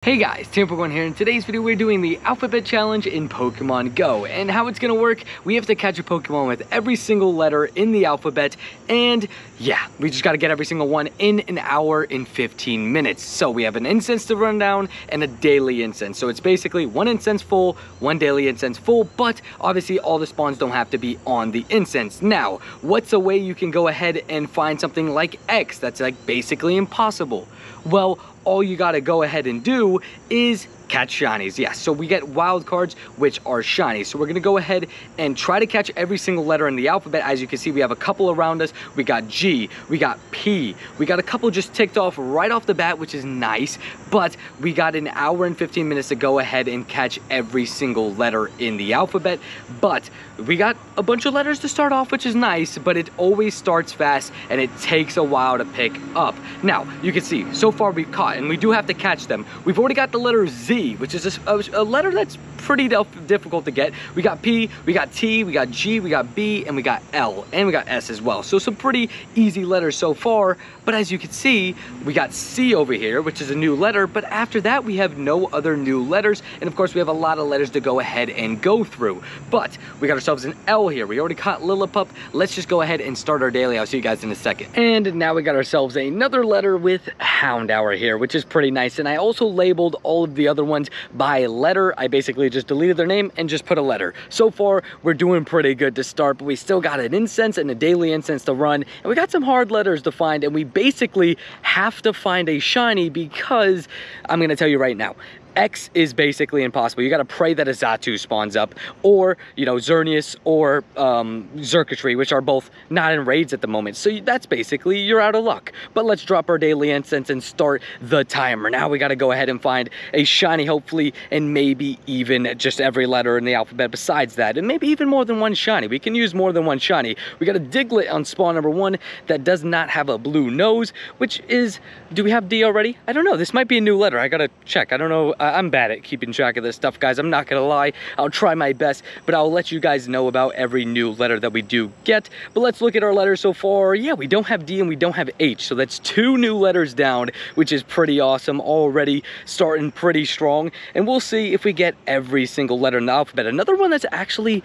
Hey guys, Tamper1 here. In today's video, we're doing the Alphabet Challenge in Pokemon Go. And how it's gonna work, we have to catch a Pokemon with every single letter in the alphabet. And yeah, we just gotta get every single one in an hour and 15 minutes. So we have an incense to run down and a daily incense. So it's basically one incense full, one daily incense full, but obviously all the spawns don't have to be on the incense. Now, what's a way you can go ahead and find something like X that's like basically impossible? Well, all you gotta go ahead and do is catch shinies. Yes, so we get wild cards, which are shinies. So we're gonna go ahead and try to catch every single letter in the alphabet. As you can see, we have a couple around us. We got G, we got P, we got a couple just ticked off right off the bat, which is nice, but we got an hour and 15 minutes to go ahead and catch every single letter in the alphabet. But we got a bunch of letters to start off, which is nice, but it always starts fast and it takes a while to pick up. Now, you can see, so far we've caught, and we do have to catch them. We've already got the letter Z, which is a letter that's pretty difficult to get. We got P, we got T, we got G, we got B, and we got L, and we got S as well. So some pretty easy letters so far, but as you can see, we got C over here, which is a new letter, but after that, we have no other new letters, and of course, we have a lot of letters to go ahead and go through. But we got ourselves an L here. We already caught Lillipup. Let's just go ahead and start our daily. I'll see you guys in a second. And now we got ourselves another letter with Houndour here, which is pretty nice, and I also labeled all of the other ones by letter. I basically just deleted their name and just put a letter. So far, we're doing pretty good to start, but we still got an incense and a daily incense to run, and we got some hard letters to find, and we basically have to find a shiny because I'm gonna tell you right now, X is basically impossible. You gotta pray that a Xatu spawns up, or, you know, Xerneas or Xurkitree, which are both not in raids at the moment. So that's basically, you're out of luck. But let's drop our daily incense and start the timer. Now we gotta go ahead and find a shiny, hopefully, and maybe even just every letter in the alphabet besides that, and maybe even more than one shiny. We can use more than one shiny. We got a Diglett on spawn number 1 that does not have a blue nose, which is, do we have D already? I don't know. This might be a new letter. I gotta check. I don't know. I'm bad at keeping track of this stuff, guys. I'm not gonna lie. I'll try my best, but I'll let you guys know about every new letter that we do get. But let's look at our letters so far. Yeah, we don't have D and we don't have H, so that's 2 new letters down, which is pretty awesome. Already starting pretty strong, and we'll see if we get every single letter in the alphabet. Another one that's actually,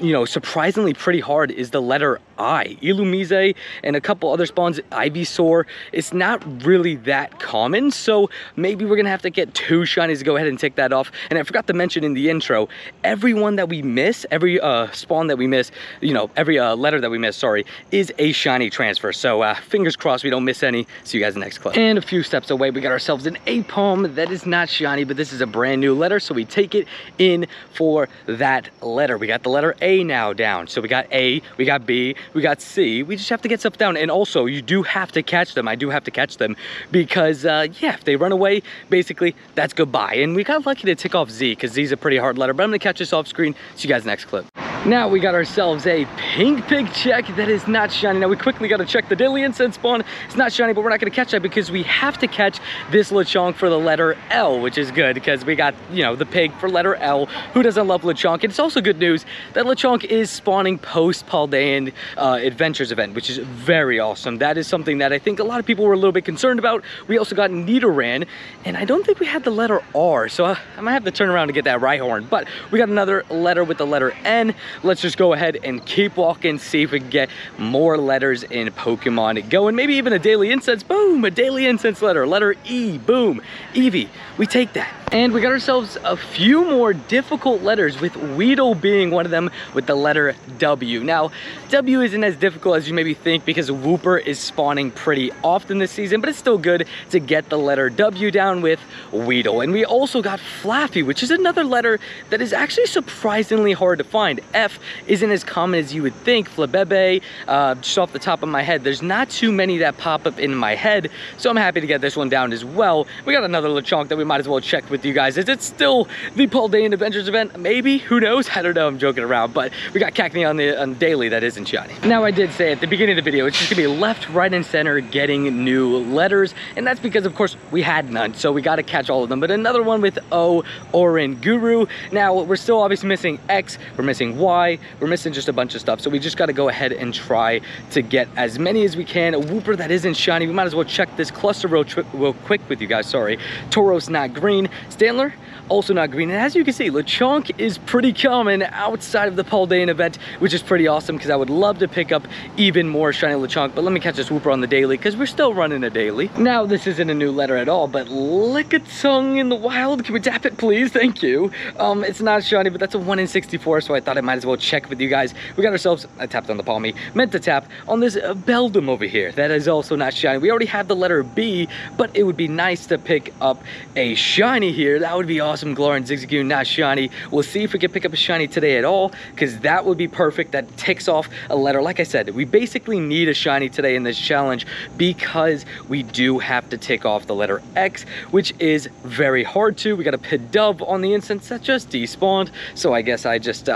you know, surprisingly pretty hard is the letter I. Illumise and a couple other spawns, Ivysaur. It's not really that common, so maybe we're gonna have to get 2 shinies to go ahead and tick that off. And I forgot to mention in the intro, every one that we miss, every spawn that we miss, you know, every letter that we miss, sorry, is a shiny transfer. So fingers crossed we don't miss any. See you guys in the next clip. And a few steps away, we got ourselves an Aipom that is not shiny, but this is a brand new letter, so we take it in for that letter. We got the letter A now down. So we got A, we got B, we got C. We just have to get stuff down. And also, you do have to catch them. I do have to catch them because, yeah, if they run away, basically, that's goodbye. And we got lucky to tick off Z because Z's a pretty hard letter, but I'm gonna catch this off screen. See you guys next clip. Now we got ourselves a pink pig check that is not shiny. Now we quickly got to check the daily incense spawn. It's not shiny, but we're not going to catch that because we have to catch this Lechonk for the letter L, which is good because we got, you know, the pig for letter L. Who doesn't love Lechonk? And it's also good news that Lechonk is spawning post Paldean Adventures event, which is very awesome. That is something that I think a lot of people were a little bit concerned about. We also got Nidoran, and I don't think we had the letter R, so I might have to turn around to get that Rhyhorn. But we got another letter with the letter N. Let's just go ahead and keep walking, see if we can get more letters in Pokemon Go, and maybe even a daily incense. Boom, a daily incense letter. Letter E, boom, Eevee. We take that. And we got ourselves a few more difficult letters, with Weedle being one of them with the letter W. Now, W isn't as difficult as you maybe think because Wooper is spawning pretty often this season, but it's still good to get the letter W down with Weedle. And we also got Flaffy, which is another letter that is actually surprisingly hard to find. F isn't as common as you would think. Flabebe, just off the top of my head, there's not too many that pop up in my head, so I'm happy to get this one down as well. We got another Lechonk that we might as well check with with you guys. Is it still the Paldean Adventures event? Maybe, who knows? I don't know, I'm joking around, but we got Cacnea on the daily that isn't shiny. Now, I did say at the beginning of the video, it's just gonna be left, right, and center getting new letters, and that's because, of course, we had none, so we gotta catch all of them. But another one with O, Orin, Guru. Now, we're still obviously missing X, we're missing Y, we're missing just a bunch of stuff, so we just gotta go ahead and try to get as many as we can. A Wooper that isn't shiny, we might as well check this cluster real quick with you guys, sorry. Tauros, not green. Standler, also not green. And as you can see, Lechonk is pretty common outside of the Paldean event, which is pretty awesome because I would love to pick up even more shiny Lechonk. But let me catch this Wooper on the daily because we're still running a daily. Now, this isn't a new letter at all, but Lickitung in the wild. Can we tap it, please? Thank you. It's not shiny, but that's a 1 in 64, so I thought I might as well check with you guys. We got ourselves, I tapped on the Palmy, meant to tap on this Beldum over here. That is also not shiny. We already have the letter B, but it would be nice to pick up a shiny here. That would be awesome. Galarian Zigzagoon, not shiny. We'll see if we can pick up a shiny today at all, because that would be perfect. That ticks off a letter. Like I said, we basically need a shiny today in this challenge because we do have to tick off the letter X, which is very hard to. We got a Pidove on the instance that just despawned, so I guess I just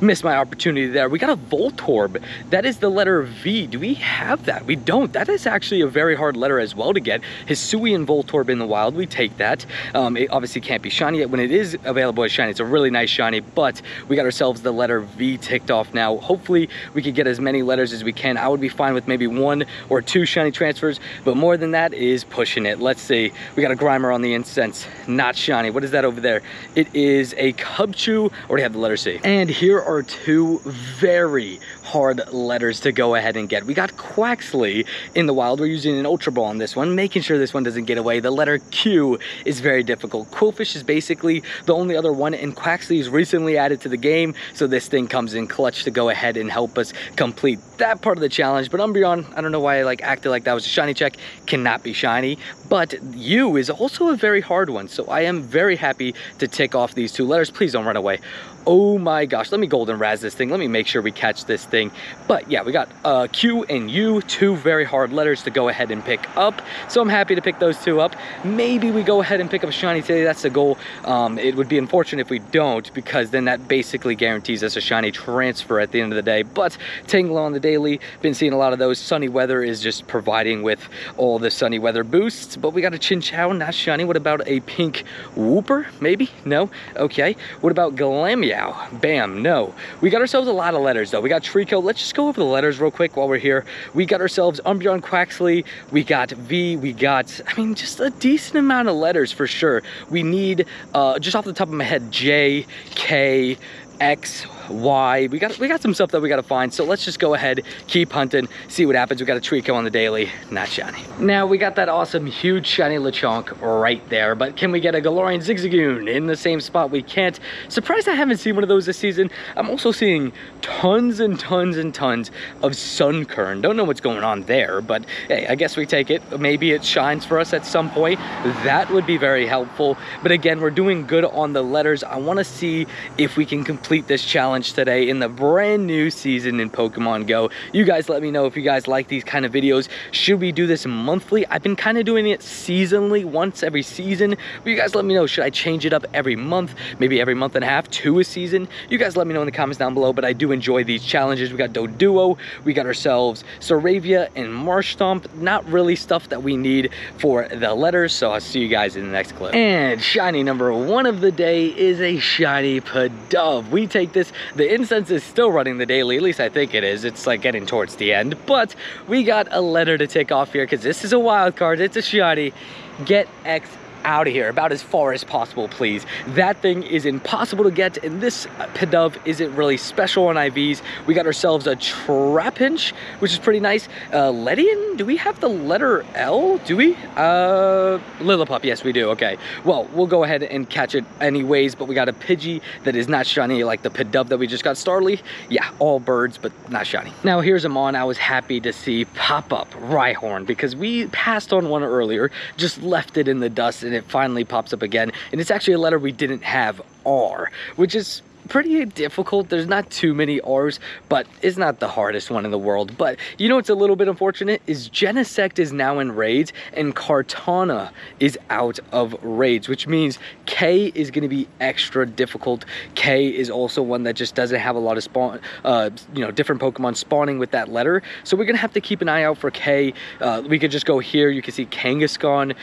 missed my opportunity there. We got a Voltorb. That is the letter V. Do we have that? We don't. That is actually a very hard letter as well to get. Hisuian Voltorb in the wild, we take that. It obviously can't be shiny yet. When it is available as shiny, it's a really nice shiny, but we got ourselves the letter V ticked off now. Hopefully we could get as many letters as we can. I would be fine with maybe 1 or 2 shiny transfers, but more than that is pushing it. Let's see. We got a Grimer on the incense, not shiny. What is that over there? It is a Cubchoo. Already have the letter C. And here are 2 very hard letters to go ahead and get. We got Quaxly in the wild. We're using an Ultra Ball on this one, making sure this one doesn't get away. The letter Q is very difficult. Quillfish is basically the only other one, and Quaxly is recently added to the game, so this thing comes in clutch to go ahead and help us complete that part of the challenge. But Umbreon, I don't know why I acted like that was a shiny check, cannot be shiny, but U is also a very hard one, so I am very happy to tick off these 2 letters. Please don't run away. Oh my gosh, let me Golden Razz this thing. Let me make sure we catch this thing. But yeah, we got Q and U, 2 very hard letters to go ahead and pick up. So I'm happy to pick those 2 up. Maybe we go ahead and pick up a shiny today. That's the goal. It would be unfortunate if we don't, because then that basically guarantees us a shiny transfer at the end of the day. But Tangela on the daily, been seeing a lot of those. Sunny Weather is just providing with all the Sunny Weather boosts. But we got a Chinchou, not shiny. What about a pink Wooper? Maybe? No? Okay. What about Glameow? Bam, no. We got ourselves a lot of letters though. We got Trico. Let's just go over the letters real quick while we're here. We got ourselves Umbreon, Quaxly. We got V. We got, I mean, just a decent amount of letters for sure. We need, just off the top of my head, J, K, X, Y. We got some stuff that we got to find, so let's just go ahead, keep hunting, see what happens. We got a Trico on the daily, not shiny. Now we got that awesome huge shiny Lechonk right there, but can we get a Galarian Zigzagoon in the same spot? We can't. Surprised I haven't seen one of those this season. I'm also seeing tons and tons and tons of Sunkern. Don't know what's going on there, but hey, I guess we take it. Maybe it shines for us at some point. That would be very helpful. But again, we're doing good on the letters. I want to see if we can complete this challenge today in the brand new season in Pokemon Go. You guys let me know if you guys like these kind of videos. Should we do this monthly? I've been kind of doing it seasonally, once every season, but you guys let me know, should I change it up every month, maybe every month and a half to a season? You guys let me know in the comments down below, but I do enjoy these challenges. We got Doduo, we got ourselves Saravia and Marshtomp. Not really stuff that we need for the letters, so I'll see you guys in the next clip. And shiny number 1 of the day is a shiny Pidove. We take this. The incense is still running the daily, at least I think it is. It's like getting towards the end, but we got a letter to take off here because this is a wild card. It's a shiny. Get X out of here, about as far as possible, please. That thing is impossible to get, and this Pidove isn't really special on IVs. We got ourselves a Trapinch, which is pretty nice. Ledian, do we have the letter L? Do we? Lillipup, yes we do, okay. Well, we'll go ahead and catch it anyways, but we got a Pidgey that is not shiny like the Pidove that we just got. Starly, yeah, all birds, but not shiny. Now here's a Mon I was happy to see pop up, Rhyhorn, because we passed on one earlier, just left it in the dust, and it finally pops up again, and it's actually a letter we didn't have, R, which is pretty difficult. There's not too many R's, but it's not the hardest one in the world. But you know what's a little bit unfortunate is Genesect is now in raids and Kartana is out of raids, which means K is going to be extra difficult. K is also one that just doesn't have a lot of spawn, different Pokemon spawning with that letter. So we're going to have to keep an eye out for K. We could just go here. You can see Kangaskhan.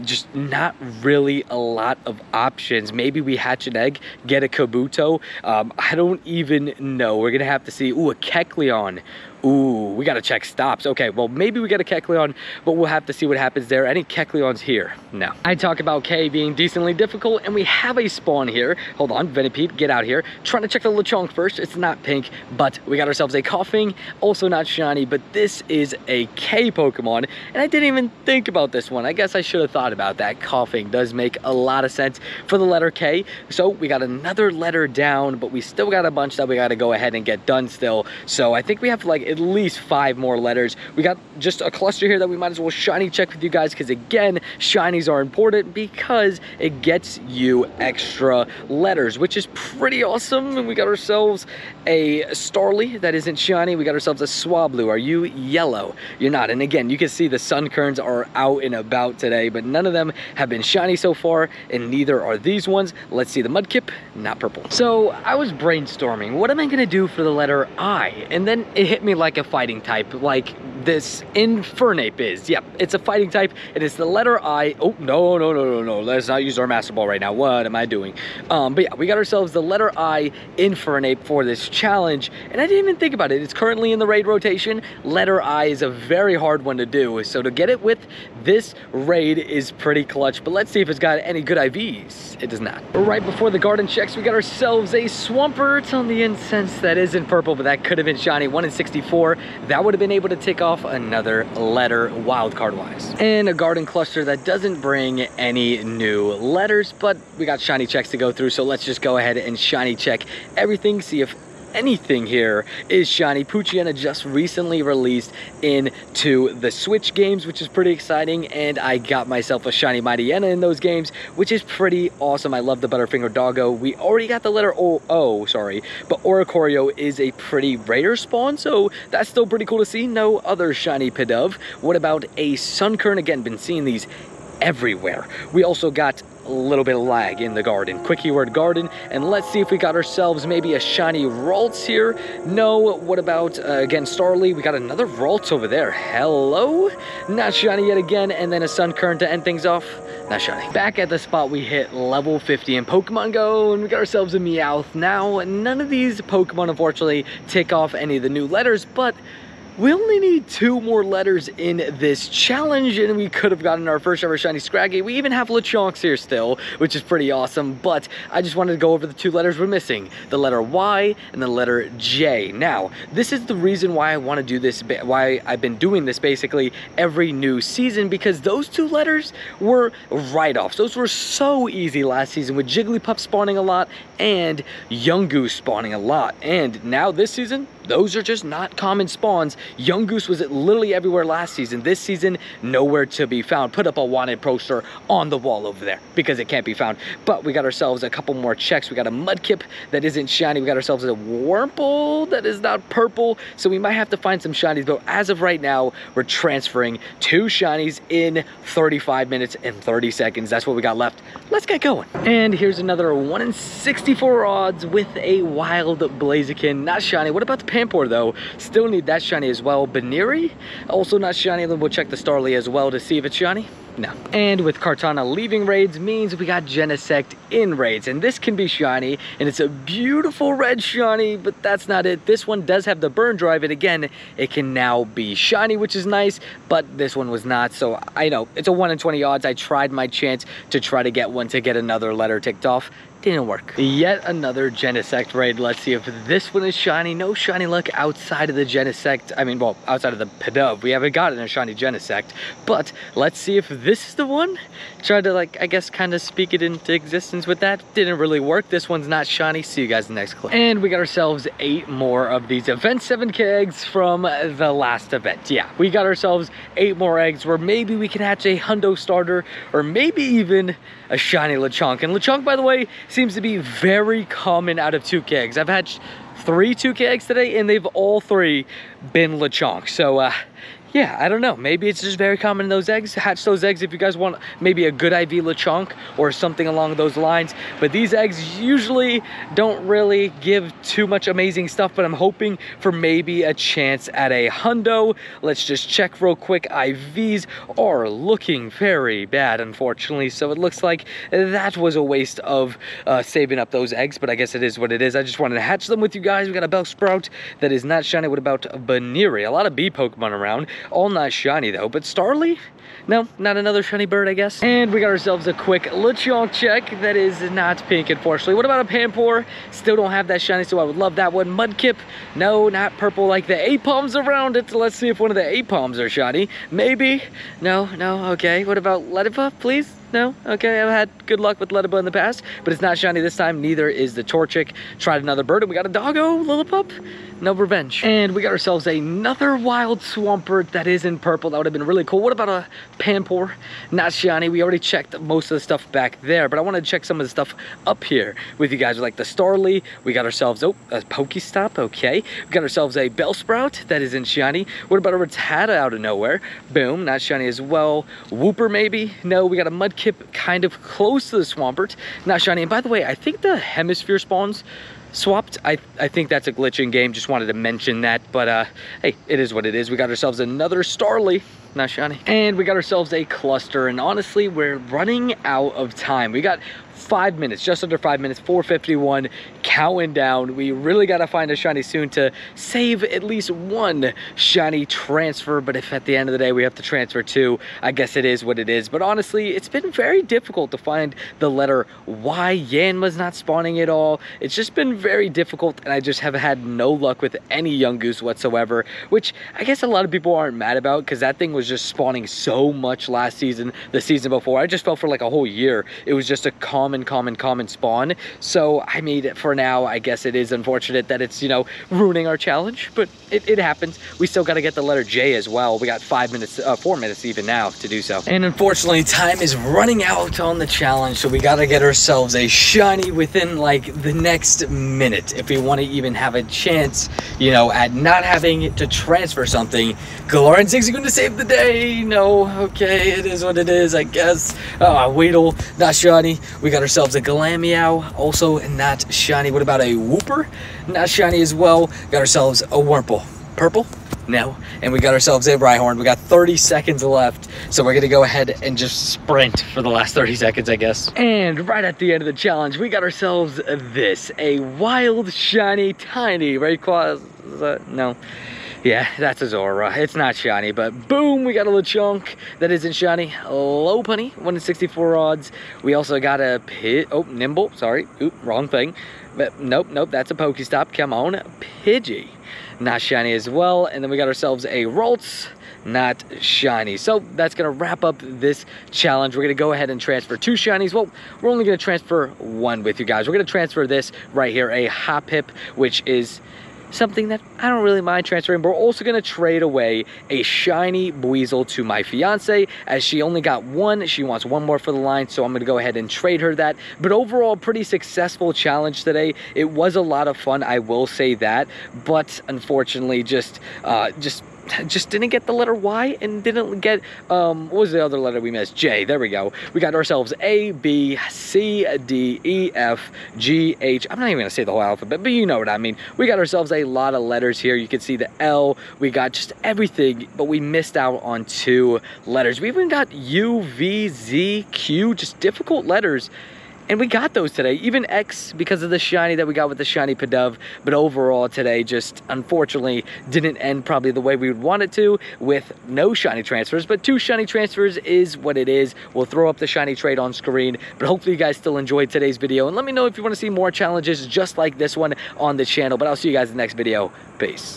Just not really a lot of options. Maybe we hatch an egg, get a Kabuto. I don't even know. We're gonna have to see. Ooh, a Kecleon. Ooh, we gotta check stops. Okay, well, maybe we got a Kecleon, but we'll have to see what happens there. Any Kecleons here? No. I talk about K being decently difficult, and we have a spawn here. Hold on, Venipede, get out here. Trying to check the Lechonk first. It's not pink, but we got ourselves a Koffing. Also not shiny, but this is a K Pokemon, and I didn't even think about this one. I guess I should have thought about that. Koffing does make a lot of sense for the letter K. So we got another letter down, but we still got a bunch that we got to go ahead and get done still. So I think we have like at least 5 more letters. We got just a cluster here that we might as well shiny check with you guys, because again, shinies are important because it gets you extra letters, which is pretty awesome. And we got ourselves a Starly that isn't shiny. We got ourselves a Swablu. Are you yellow? You're not. And again, you can see the Sunkerns are out and about today, but none of them have been shiny so far, and neither are these ones. Let's see the Mudkip, not purple. So I was brainstorming, what am I gonna do for the letter I? And then it hit me like a fighting type, like this Infernape is. Yep, it's a fighting type, and it's the letter I. Oh, no. Let's not use our Master Ball right now. What am I doing? But yeah, we got ourselves the letter I Infernape for this challenge, and I didn't even think about it. It's currently in the raid rotation. Letter I is a very hard one to do, so to get it with this raid is pretty clutch, but let's see if it's got any good IVs. It does not. Right before the garden checks, we got ourselves a Swampert on the Incense that isn't purple, but that could have been shiny. 1 in 64. That would have been able to tick off another letter wildcard wise. And a garden cluster that doesn't bring any new letters, but we got shiny checks to go through, so let's just go ahead and shiny check everything, see if anything here is shiny. Poochyena just recently released into the Switch games, which is pretty exciting, and I got myself a shiny Mightyena in those games, which is pretty awesome. I love the Butterfinger Doggo. We already got the letter O, sorry, but Oricorio is a pretty rare spawn, so that's still pretty cool to see. No other shiny Pidove. What about a Sunkern? Again, been seeing these everywhere. We also got a little bit of lag in the garden. Quick keyword garden, and let's see if we got ourselves maybe a shiny Ralts here. No. What about again Starly? We got another Ralts over there. Hello, not shiny yet again, and then a Sunkern to end things off. Not shiny. Back at the spot we hit level 50 in Pokemon Go, and we got ourselves a Meowth. Now none of these Pokemon unfortunately tick off any of the new letters, but we only need 2 more letters in this challenge, and we could have gotten our first ever shiny Scraggy. We even have Lechonks here still, which is pretty awesome, but I just wanted to go over the 2 letters we're missing, the letter Y and the letter J. Now, this is the reason why I want to do this, why I've been doing this basically every new season, because those 2 letters were write-offs. Those were so easy last season with Jigglypuff spawning a lot and Yungoos spawning a lot, and now this season, those are just not common spawns. Yungoos was literally everywhere last season. This season, nowhere to be found. Put up a wanted poster on the wall over there because it can't be found. But we got ourselves a couple more checks. We got a Mudkip that isn't shiny. We got ourselves a Wurmple that is not purple. So we might have to find some shinies. But as of right now, we're transferring 2 shinies in 35 minutes and 30 seconds. That's what we got left. Let's get going. And here's another 1 in 64 odds with a wild Blaziken. Not shiny. What about the Pampor though? Still need that shiny as well. Baneri, also not shiny. Then we'll check the Starly as well to see if it's shiny. No. And with Kartana leaving raids means we got Genesect in raids, and this can be shiny, and it's a beautiful red shiny, but that's not it. This one does have the burn drive, and again, it can now be shiny, which is nice, but this one was not. So I know it's a 1 in 20 odds. I tried my chance to try to get one to get another letter ticked off. Didn't work. Yet another Genesect raid. Let's see if this one is shiny. No shiny luck outside of the Genesect. I mean, well, outside of the Pidove. We haven't gotten a shiny Genesect, but let's see if this is the one. Tried to, like, I guess kind of speak it into existence with that. Didn't really work. This one's not shiny. See you guys in the next clip. And we got ourselves 8 more of these Event 7K eggs from the last event. Yeah, we got ourselves 8 more eggs where maybe we can hatch a Hundo starter or maybe even a shiny Lechonk. And Lechonk, by the way, seems to be very common out of 2K eggs. I've had 3 2K eggs today, and they've all 3 been Lechonk. So, yeah, I don't know. Maybe it's just very common in those eggs. Hatch those eggs if you guys want maybe a good IV Lechonk or something along those lines. But these eggs usually don't really give too much amazing stuff, but I'm hoping for maybe a chance at a hundo. Let's just check real quick. IVs are looking very bad, unfortunately. So it looks like that was a waste of saving up those eggs, but I guess it is what it is. I just wanted to hatch them with you guys. We got a Bellsprout that is not shiny. What about Baneri? A lot of bee Pokemon around. All not shiny though, but Starly? No, not another shiny bird, I guess. And we got ourselves a quick Lechonk check that is not pink, unfortunately. What about a Panpour? Still don't have that shiny, so I would love that one. Mudkip? No, not purple like the Apalms around it. Let's see if one of the Apalms are shiny. Maybe. No, okay. What about Ledipa, please? No? Okay, I've had good luck with Ledipa in the past, but it's not shiny this time. Neither is the Torchic. Tried another bird, and we got a Doggo, Lillipup. No revenge. And we got ourselves another wild Swampert that is in purple. That would have been really cool. What about a Panpour? Not shiny. We already checked most of the stuff back there, but I want to check some of the stuff up here with you guys. Like the Starly. We got ourselves, a Pokestop. Okay. We got ourselves a Bellsprout that isn't shiny. What about a Rattata out of nowhere? Boom. Not shiny as well. Wooper maybe? No. We got a Mudkip kind of close to the Swampert. Not shiny. And by the way, I think the Hemisphere spawns swapped. I think that's a glitch in game. Just wanted to mention that, but hey, it is what it is. We got ourselves another Starly. Not shiny. And we got ourselves a cluster, and honestly, we're running out of time. We got 5 minutes, just under 5 minutes, 4:51, counting down. We really got to find a shiny soon to save at least one shiny transfer, but if at the end of the day we have to transfer 2, I guess it is what it is. But honestly, it's been very difficult to find the letter Y. Yanma's not spawning at all. It's just been very difficult, and I just have had no luck with any Yungoos whatsoever, which I guess a lot of people aren't mad about, because that thing was just spawning so much last season, the season before. I just felt for like a whole year it was just a common spawn. So I mean, for now, I guess it is unfortunate that it's, you know, ruining our challenge, but it happens. We still got to get the letter J as well. We got 5 minutes, 4 minutes even now to do so. And unfortunately, time is running out on the challenge, so we got to get ourselves a shiny within like the next minute if we want to even have a chance, you know, at not having to transfer something. Galarian Zigzagoon to save the day. No, okay, it is what it is, I guess. Weedle, not shiny. We got ourselves a Glameow, also not shiny. What about a Wooper? Not shiny as well. Got ourselves a Wurmple. Purple? No. And we got ourselves a Rhyhorn. We got 30 seconds left, so we're gonna go ahead and just sprint for the last 30 seconds, I guess. And right at the end of the challenge, we got ourselves this, a wild, shiny, tiny Rayquaza. No. Yeah, that's a Zora. It's not shiny, but boom, we got a Lechonk that isn't shiny. Lopunny, 1 in 64 odds. We also got a Nimble, sorry. Oop, wrong thing. But nope, that's a Pokestop. Come on, Pidgey. Not shiny as well. And then we got ourselves a Ralts. Not shiny. So that's gonna wrap up this challenge. We're gonna go ahead and transfer 2 shinies. Well, we're only gonna transfer 1 with you guys. We're gonna transfer this right here, a Hoppip, which is something that I don't really mind transferring. But we're also going to trade away a shiny Buizel to my fiance, as she only got 1. She wants 1 more for the line, so I'm going to go ahead and trade her that. But overall, pretty successful challenge today. It was a lot of fun, I will say that, but unfortunately just didn't get the letter Y, and didn't get what was the other letter we missed? J. There we go. We got ourselves A, B, C, D, E, F, G, H. I'm not even gonna say the whole alphabet, but you know what I mean. We got ourselves a lot of letters here. You can see the L. We got just everything, but we missed out on 2 letters. We even got U, V, Z, Q, just difficult letters. And we got those today, even X, because of the shiny that we got with the shiny Pidove. But overall today, just unfortunately didn't end probably the way we would want it to, with no shiny transfers. But 2 shiny transfers is what it is. We'll throw up the shiny trade on screen. But hopefully you guys still enjoyed today's video. And let me know if you want to see more challenges just like this one on the channel. But I'll see you guys in the next video. Peace.